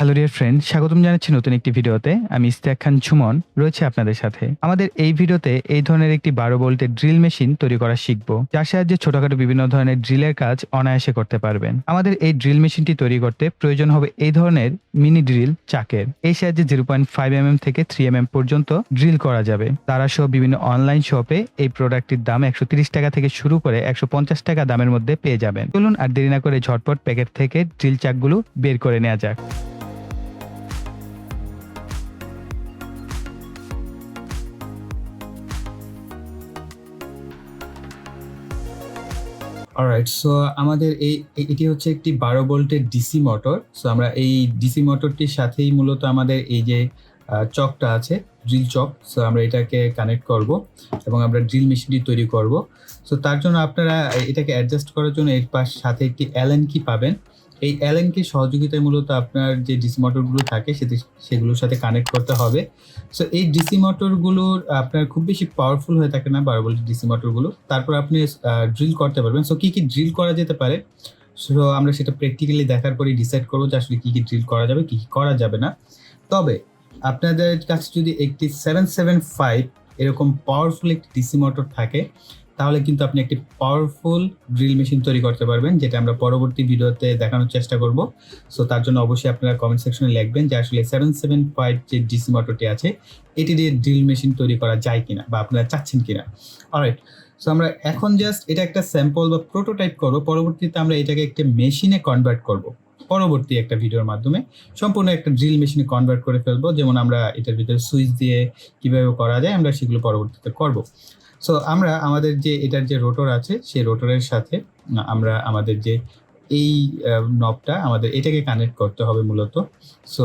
Hello dear friend, স্বাগতম জানাচ্ছি নতুন একটি ভিডিওতে। আমি ইস্তিয়াক খান সুমন রয়েছে আপনাদের সাথে। আমাদের এই ভিডিওতে এই ধরনের একটি 12 ভোল্টের ড্রিল মেশিন তৈরি করা শিখব, যার সাহায্যে ছোটখাটো বিভিন্ন ধরনের ড্রিলের কাজ অনায়াসে করতে পারবেন। আমাদের এই ড্রিল মেশিনটি তৈরি করতে প্রয়োজন হবে এই ধরনের মিনি ড্রিল চাকের। এই সাহায্যে 0.5 mm থেকে 3 mm পর্যন্ত ড্রিল করা যাবে। তারা সহ বিভিন্ন অনলাইন শপে এই প্রোডাক্টটির দাম 130 টাকা থেকে শুরু করে 150 টাকা দামের মধ্যে পেয়ে যাবেন। চলুন আর দেরি না করে ঝটপট প্যাকেট থেকে ড্রিল চাকগুলো বের করে নেওয়া যাক। অলরাইট, সো আমাদের এটি হচ্ছে একটি 12 ভোল্টের ডিসি মোটর। সো আমরা এই ডিসি মোটরটির সাথেই মূলত আমাদের এই যে চকটা আছে, ড্রিল চক, সো আমরা এটাকে কানেক্ট করব এবং আমরা ড্রিল মেশিনটি তৈরি করব। সো তার জন্য আপনারা এটাকে অ্যাডজাস্ট করার জন্য এর সাথে একটি অ্যালেন কি পাবেন। এই অ্যালেন কি সহযোগিতায় মূলত আপনার যে ডিসি মোটরগুলো থাকে সেগুলোর সাথে কানেক্ট করতে হবে। সো এই ডিসি মোটরগুলোর আপনার খুব বেশি পাওয়ারফুল হয়ে থাকে না 12 ভোল্টের ডিসি মোটরগুলো, তারপর আপনি ড্রিল করতে পারবেন। সো কি ড্রিল করা যেতে পারে, সো আমরা সেটা প্র্যাকটিক্যালি দেখার পরেই ডিসাইড করবো যে আসলে কি ড্রিল করা যাবে, কি করা যাবে না। তবে আপনাদের কাছে যদি একটি 775 এরকম পাওয়ারফুল একটি ডিসি মোটর থাকে, তাহলে কিন্তু আপনি একটি পাওয়ারফুল ড্রিল মেশিন তৈরি করতে পারবেন, যেটা আমরা পরবর্তী ভিডিওতে দেখানোর চেষ্টা করব। সো তার জন্য অবশ্যই আপনারা কমেন্ট সেকশনে লিখবেন যে আসলে 775 যে ডিসি মোটরটি আছে এটি দিয়ে ড্রিল মেশিন তৈরি করা যায় কিনা বা আপনারা চাচ্ছেন কিনা। অলরাইট, সো আমরা এখন জাস্ট এটা একটা স্যাম্পল বা প্রোটোটাইপ করবো, পরবর্তীতে আমরা এটাকে একটা মেশিনে কনভার্ট করব। পরবর্তী একটা ভিডিওর মাধ্যমে সম্পূর্ণ একটা ড্রিল মেশিনে কনভার্ট করে ফেলবো, যেমন আমরা এটার ভিতরে সুইচ দিয়ে কিভাবে করা যায় আমরা সেগুলো পরবর্তীতে করব। সো আমরা আমাদের যে এটার যে রোটর আছে সেই রোটরের সাথে আমরা আমাদের যে এই নবটা আমাদের এটাকে কানেক্ট করতে হবে মূলত। সো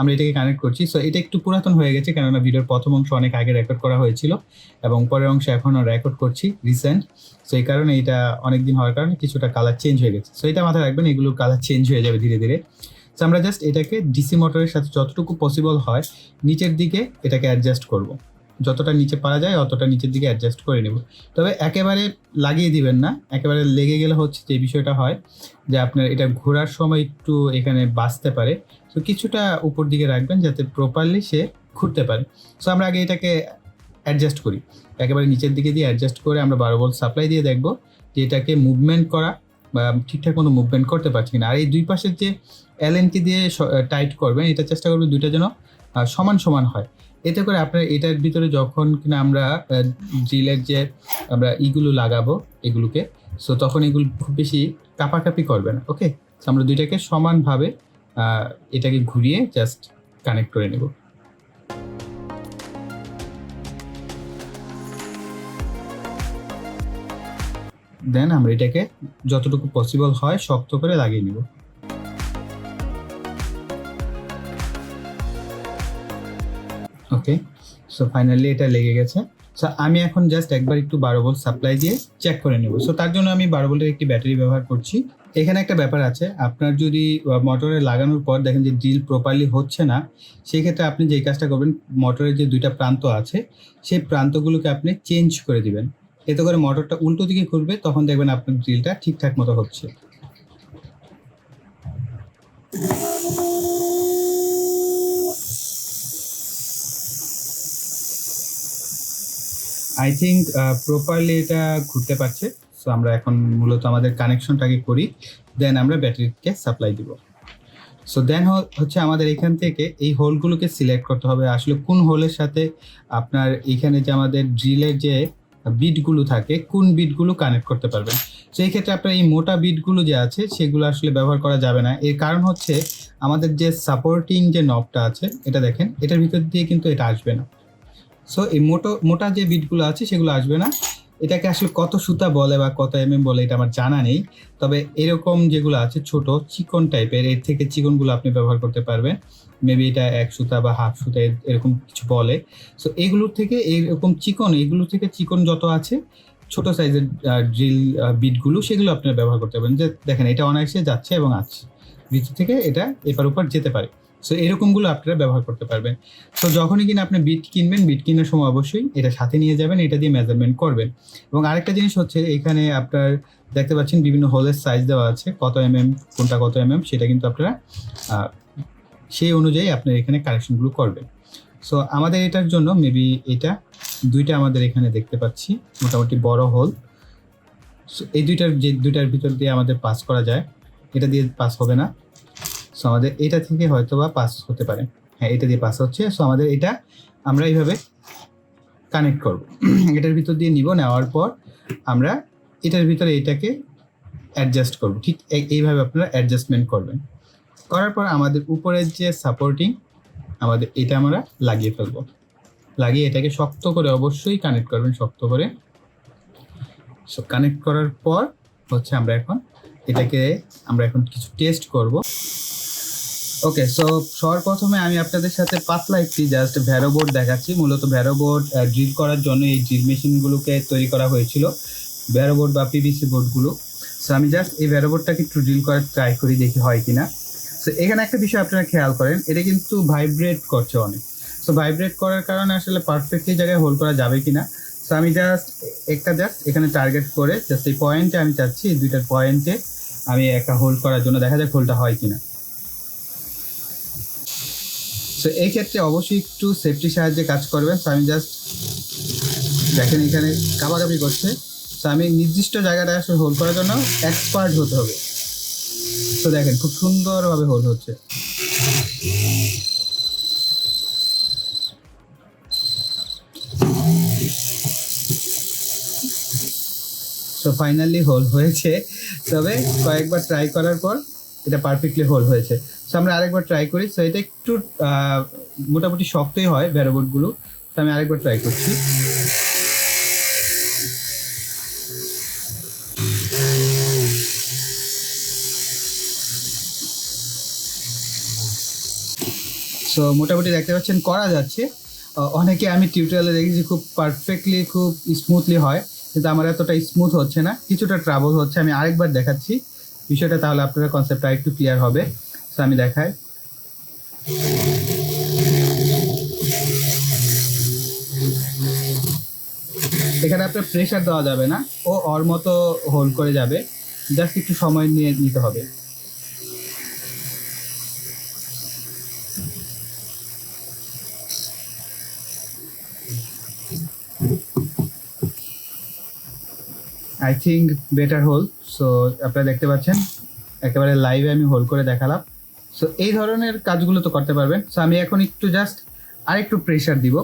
আমরা এটাকে কানেক্ট করছি। সো এটা একটু পুরাতন হয়ে গেছে, কেননা ভিডিওর প্রথম অংশ অনেক আগে রেকর্ড করা হয়েছিল এবং পরের অংশ এখনও রেকর্ড করছি রিসেন্ট। সো এই কারণে এটা অনেকদিন হওয়ার কারণে কিছুটা কালার চেঞ্জ হয়ে গেছে। সো এটা মাথায় রাখবেন, এগুলোর কালার চেঞ্জ হয়ে যাবে ধীরে ধীরে। সো আমরা জাস্ট এটাকে ডিসি মোটরের সাথে যতটুকু পসিবল হয় নিচের দিকে এটাকে অ্যাডজাস্ট করব। যতটা নিচে পারা যায় অতটা নিচের দিকে অ্যাডজাস্ট করে নেব। তবে একেবারে লাগিয়ে দিবেন না, একেবারে লেগে গেলে হচ্ছে যে বিষয়টা হয় যে আপনার এটা ঘোরার সময় একটু এখানে বাঁচতে পারে। তো কিছুটা উপর দিকে রাখবেন যাতে প্রপারলি সে ঘুরতে পারে। সো আমরা আগে এটাকে অ্যাডজাস্ট করি, একেবারে নিচের দিকে দিয়ে অ্যাডজাস্ট করে আমরা 12 ভোল্ট সাপ্লাই দিয়ে দেখব যে এটাকে মুভমেন্ট করা বা ঠিকঠাক মতো মুভমেন্ট করতে পারছি কিনা। আর এই দুই পাশের যে এলএনটি দিয়ে টাইট করবেন, এটা চেষ্টা করবেন দুইটা যেন সমান সমান হয়। এতে করে আপনার এটার ভিতরে যখন কিনা আমরা ড্রিলের যে আমরা ইগুলো লাগাবো এগুলোকে, সো তখন এগুলো খুব বেশি কাপাকাপি করবে না। ওকে, আমরা দুইটাকে সমানভাবে এটাকে ঘুরিয়ে জাস্ট কানেক্ট করে নেব। দেন আমরা এটাকে যতটুকু পসিবল হয় শক্ত করে লাগিয়ে নেব। ওকে, সো ফাইনালি এটা লেগে গেছে। সো আমি এখন জাস্ট একবার একটু 12 ভোল্ট সাপ্লাই দিয়ে চেক করে নেব। সো তার জন্য আমি 12 ভোল্টের একটি ব্যাটারি ব্যবহার করছি। এখানে একটা ব্যাপার আছে, আপনার যদি মোটরে লাগানোর পর দেখেন যে ড্রিল প্রপারলি হচ্ছে না, সেই ক্ষেত্রে আপনি যে কাজটা করবেন, মোটরের যে দুইটা প্রান্ত আছে সেই প্রান্তগুলোকে আপনি চেঞ্জ করে দিবেন। এতে করে মোটরটা উল্টো দিকে ঘুরবে, তখন দেখবেন আপনার ড্রিলটা ঠিকঠাক মতো হচ্ছে। আই থিঙ্ক প্রপারলি এটা ঘুরতে পারছে। সো আমরা এখন মূলত আমাদের কানেকশনটাকে করি, দেন আমরা ব্যাটারিকে সাপ্লাই দিব। সো দেন হচ্ছে আমাদের এখান থেকে এই হোলগুলোকে সিলেক্ট করতে হবে আসলে কোন হোলের সাথে আপনার এখানে যে আমাদের ড্রিলের যে বিটগুলো থাকে কোন বিটগুলো কানেক্ট করতে পারবেন। সো এই ক্ষেত্রে আপনার এই মোটা বিটগুলো যে আছে সেগুলো আসলে ব্যবহার করা যাবে না। এর কারণ হচ্ছে আমাদের যে সাপোর্টিং যে নবটা আছে এটা দেখেন, এটার ভিতর দিয়ে কিন্তু এটা আসবে না। সো এই মোটা যে বিটগুলো আছে সেগুলো আসবে না। এটাকে আসলে কত সুতা বলে বা কত বলে এটা আমার জানা নেই, তবে এরকম যেগুলো আছে ছোট চিকন টাইপের, এর থেকে চিকনগুলো আপনি ব্যবহার করতে পারবেন। মেবি এটা 1 সুতা বা হাফ সুতা এরকম কিছু বলে। সো এগুলোর থেকে এগুলোর থেকে চিকন যত আছে ছোট সাইজের ড্রিল বিটগুলো, সেগুলো আপনারা ব্যবহার করতে পারবেন। যে দেখেন এটা অনায়াসে যাচ্ছে এবং আছে ভিতর থেকে এটা এপার ওপার যেতে পারে। সো এরকমগুলো আপনারা ব্যবহার করতে পারবেন। সো যখনই কিনা আপনি বিট কিনবেন, বিট কেনার সময় অবশ্যই এটা সাথে নিয়ে যাবেন, এটা দিয়ে মেজারমেন্ট করবেন। এবং আরেকটা জিনিস হচ্ছে এখানে আপনার দেখতে পাচ্ছেন বিভিন্ন হোলের সাইজ দেওয়া আছে, কত কোনটা কত সেটা কিন্তু আপনারা সেই অনুযায়ী আপনার এখানে কানেকশনগুলো করবেন। সো আমাদের এটার জন্য মেবি এটা দুইটা আমাদের এখানে দেখতে পাচ্ছি মোটামুটি বড় হোল। সো এই দুইটার ভিতর দিয়ে আমাদের পাস করা যায়, এটা দিয়ে পাস হবে না। সো আমাদের এটা থেকে হয়তো বা পাস হতে পারে, হ্যাঁ এটা দিয়ে পাস হচ্ছে। সো আমাদের এটা আমরা এইভাবে কানেক্ট করব, এটার ভিতর দিয়ে নিব, নেওয়ার পর আমরা এটার ভিতরে এটাকে অ্যাডজাস্ট করব। ঠিক এইভাবে আপনারা অ্যাডজাস্টমেন্ট করবেন। করার পর আমাদের উপরের যে সাপোর্টিং আমাদের এটা আমরা লাগিয়ে ফেলবো। লাগিয়ে এটাকে শক্ত করে অবশ্যই কানেক্ট করবেন, শক্ত করে। সো কানেক্ট করার পর হচ্ছে আমরা এখন কিছু টেস্ট করব। ওকে, সো সবার প্রথমে আমি আপনাদের সাথে পাতলা একটি জাস্ট ভ্যারো বোর্ড দেখাচ্ছি। মূলত ভ্যারো বোর্ড ড্রিল করার জন্য এই ড্রিল মেশিনগুলোকে তৈরি করা হয়েছিল, ভ্যারো বোর্ড বা পিভিসি বোর্ডগুলো। সো আমি জাস্ট এই ভ্যারো বোর্ডটাকে একটু ড্রিল করার ট্রাই করি, দেখি হয় কিনা। সো এখানে একটা বিষয় আপনারা খেয়াল করেন, এটা কিন্তু ভাইব্রেট করছে অনেক। সো ভাইব্রেট করার কারণে আসলে পারফেক্টলি জায়গায় হোল্ড করা যাবে কিনা। সো আমি জাস্ট এখানে টার্গেট করে জাস্ট এই পয়েন্টে আমি চাচ্ছি, এই দুইটার পয়েন্টে আমি একটা হোল্ড করার জন্য, দেখা যাক হোল্ডটা হয় কিনা। সো এই ক্ষেত্রে অবশ্যই একটু সেফটির সাহায্যে কাজ করবেন। সো আমি জাস্ট দেখেন এখানে কাবাকাবি করছে। সো আমি নির্দিষ্ট জায়গাটা আসলে হোল্ড করার জন্য এক্সপার্ট হতে হবে। তো দেখেন খুব সুন্দরভাবে হোল্ড হচ্ছে। সো ফাইনালি হোল্ড হয়েছে, তবে কয়েকবার ট্রাই করার পর এটা পারফেক্টলি হোল্ড হয়েছে। সো আমরা আরেকবার ট্রাই করি। সো এটা একটু মোটামুটি শক্তই হয় ভ্যারোবোর্ডগুলো। তো আমি আরেকবার ট্রাই করছি। সো মোটামুটি দেখতে পাচ্ছেন করা যাচ্ছে। অনেকে আমি টিউটোরিয়ালে দেখেছি খুব পারফেক্টলি, খুব স্মুথলি হয়, কিন্তু আমার এতটা স্মুথ হচ্ছে না, কিছুটা ট্রাবল হচ্ছে। আমি আরেকবার দেখাচ্ছি বিষয়টা, তাহলে আপনারা কনসেপ্টটা একটু ক্লিয়ার হবে। সো আমি দেখাই। এখানে আপনার প্রেশার দেওয়া যাবে না, ও ওর মতো হোল্ড করে যাবে, জাস্ট একটু সময় নিয়ে নিতে হবে। I think better hold. So আপনারা দেখতে পাচ্ছেন একেবারে লাইভে আমি হোল্ড করে দেখালাম। সো এই ধরনের কাজগুলো তো করতে পারবেন। সো আমি এখন একটু জাস্ট আরেকটু প্রেশার দিব।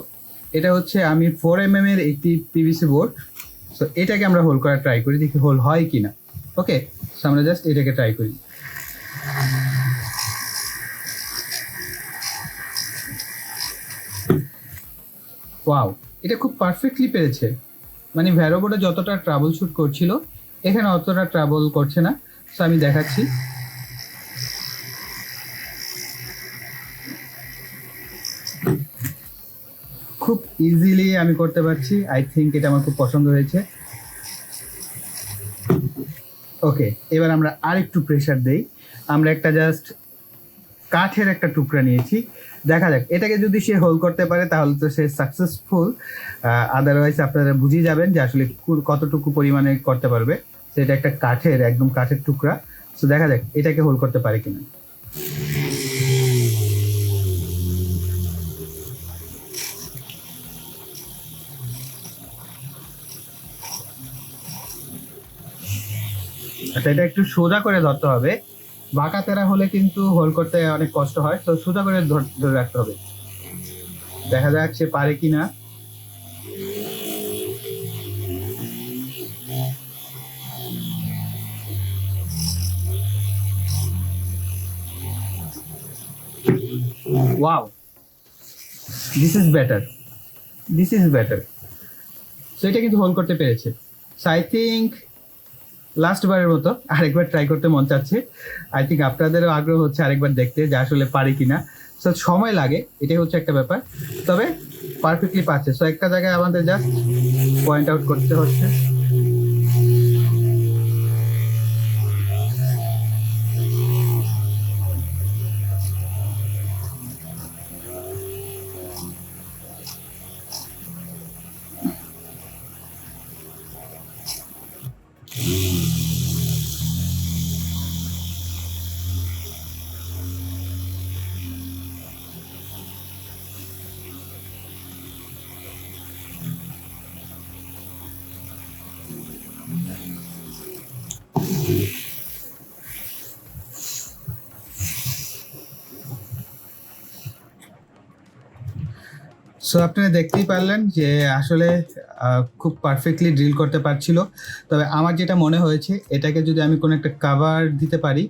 এটা হচ্ছে আমি 4 mm এর একটি পিভিসি বোর্ড। সো এটাকে আমরা হোল্ড করার ট্রাই করি, দেখি হোল্ড হয় কিনা। ওকে, সো আমরা জাস্ট এটাকে ট্রাই করি। ওয়াও, এটা খুব পারফেক্টলি পেরেছে। মানে ভ্যারো বোর্ডে যতটা ট্রাবল শুট করছিল, এখানে অতটা ট্রাবল করছে না। সো আমি দেখাচ্ছি। খুব ইজিলি আমি করতে পারছি। আই থিঙ্ক এটা আমার খুব পছন্দ হয়েছে। ওকে, এবার আমরা আরেকটু প্রেশার দেই। আমরা একটা জাস্ট কাঠের একটা টুকরা নিয়েছি, দেখা যাক এটাকে যদি সে হোল্ড করতে পারে তাহলে তো সে সাকসেসফুল। আদারওয়াইজ আপনারা বুঝে যাবেন যে আসলে কতটুকু পরিমাণে করতে পারবে। সেটা একটা কাঠের, একদম কাঠের টুকরা। তো দেখা যাক এটাকে হোল্ড করতে পারে কিনা। আচ্ছা, এটা একটু সোজা করে ধরতে হবে, বাঁকা তেরা হলে কিন্তু হোল্ড করতে অনেক কষ্ট হয়। তো সোজা করে ধরে রাখতে হবে। দেখা যাক সে পারে কিনা। Wow, this is better, this is better. So এটা কিন্তু হোল্ড করতে পেরেছে। সো আই থিঙ্ক লাস্ট বারের মতো আরেকবার ট্রাই করতে মন চাচ্ছে। আই থিঙ্ক আপনাদেরও আগ্রহ হচ্ছে আরেকবার দেখতে যে আসলে পারি কিনা। সো সময় লাগে, এটাই হচ্ছে একটা ব্যাপার, তবে পারফেক্টলি পাচ্ছে। সো একটা জায়গায় আমাদের জাস্ট পয়েন্ট আউট করতে হচ্ছে। সো আপনারা দেখতেই পারলেন যে আসলে খুব পারফেক্টলি ড্রিল করতে পারছিল। তবে আমার যেটা মনে হয়েছে, এটাকে যদি আমি কোনো একটা কাভার দিতে পারি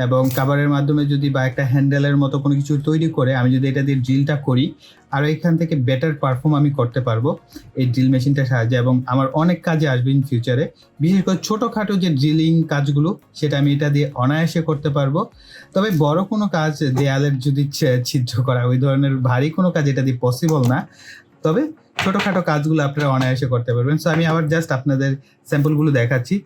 এবং কাভারের মাধ্যমে যদি বা একটা হ্যান্ডেলের মতো কোনো কিছু তৈরি করে আমি যদি এটা দিয়ে ড্রিলটা করি, আর এখান থেকে বেটার পারফর্ম আমি করতে পারবো এই ড্রিল মেশিনটার সাহায্যে, এবং আমার অনেক কাজে আসবে ইন ফিউচারে। বিশেষ করে ছোটোখাটো যে ড্রিলিং কাজগুলো সেটা আমি এটা দিয়ে অনায়াসে করতে পারবো। তবে বড় কোনো কাজ, দেয়ালের যদি ছিদ্র করা, ওই ধরনের ভারী কোনো কাজ এটা দিয়ে পসিবল না। তবে ছোটখাটো কাজগুলো আপনারা অনায়াসে করতে পারবেন। সো আমি আবার জাস্ট আপনাদের স্যাম্পলগুলো দেখাচ্ছি।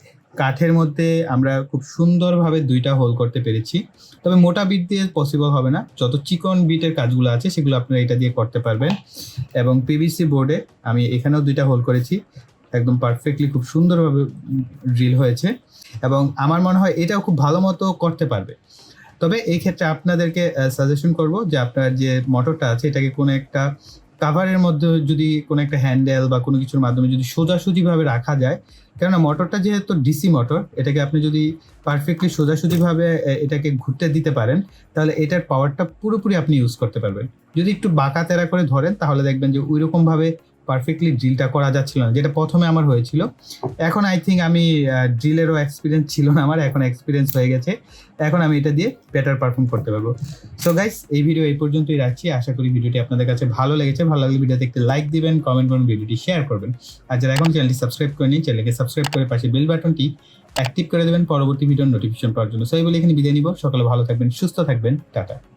কাঠের মধ্যে আমরা খুব সুন্দরভাবে 2টা হোল করতে পেরেছি। তবে মোটা বিট দিয়ে পসিবল হবে না, যত চিকন বিটের কাজগুলো আছে সেগুলো আপনারা এটা দিয়ে করতে পারবেন। এবং পিভিসি বোর্ডে আমি এখানেও 2টা হোল করেছি, একদম পারফেক্টলি খুব সুন্দরভাবে ড্রিল হয়েছে, এবং আমার মনে হয় এটাও খুব ভালো মতো করতে পারবে। তবে এই ক্ষেত্রে আপনাদেরকে সাজেশন করব যে আপনার যে মোটরটা আছে এটাকে কোনো একটা কাভারের মধ্যে যদি কোনো একটা হ্যান্ডেল বা কোনো কিছুর মাধ্যমে যদি সোজাসুজিভাবে রাখা যায়, কেননা মোটরটা যেহেতু ডিসি মোটর, এটাকে আপনি যদি পারফেক্টলি সোজাসুজিভাবে এটাকে ঘুরতে দিতে পারেন, তাহলে এটার পাওয়ারটা পুরোপুরি আপনি ইউজ করতে পারবেন। যদি একটু বাঁকা তেরা করে ধরেন তাহলে দেখবেন যে ওইরকমভাবে পারফেক্টলি ড্রিলটা করা যাচ্ছিল না, যেটা প্রথমে আমার হয়েছিল। এখন আই থিঙ্ক আমি ড্রিলেরও এক্সপিরিয়েন্স ছিল না আমার, এখন এক্সপিরিয়েন্স হয়ে গেছে, এখন আমি এটা দিয়ে বেটার পারফর্ম করতে পারবো। সো গাইস, এই ভিডিও এই পর্যন্তই রাখছি। আশা করি ভিডিওটি আপনাদের কাছে ভালো লেগেছে। ভালো লাগলে ভিডিওতে একটি লাইক দিবেন, কমেন্ট করবেন, ভিডিওটি শেয়ার করবেন। আর যারা এখন চ্যানেলটি সাবস্ক্রাইব করেনি, চ্যানেলকে সাবস্ক্রাইব করে পাশে বেল বাটনটি অ্যাক্টিভ করে দেবেন পরবর্তী ভিডিওর নোটিফিকেশন পাওয়ার জন্য। সো এই বলে এখানে বিদায় নিব। সকালে ভালো থাকবেন, সুস্থ থাকবেন, টাটা।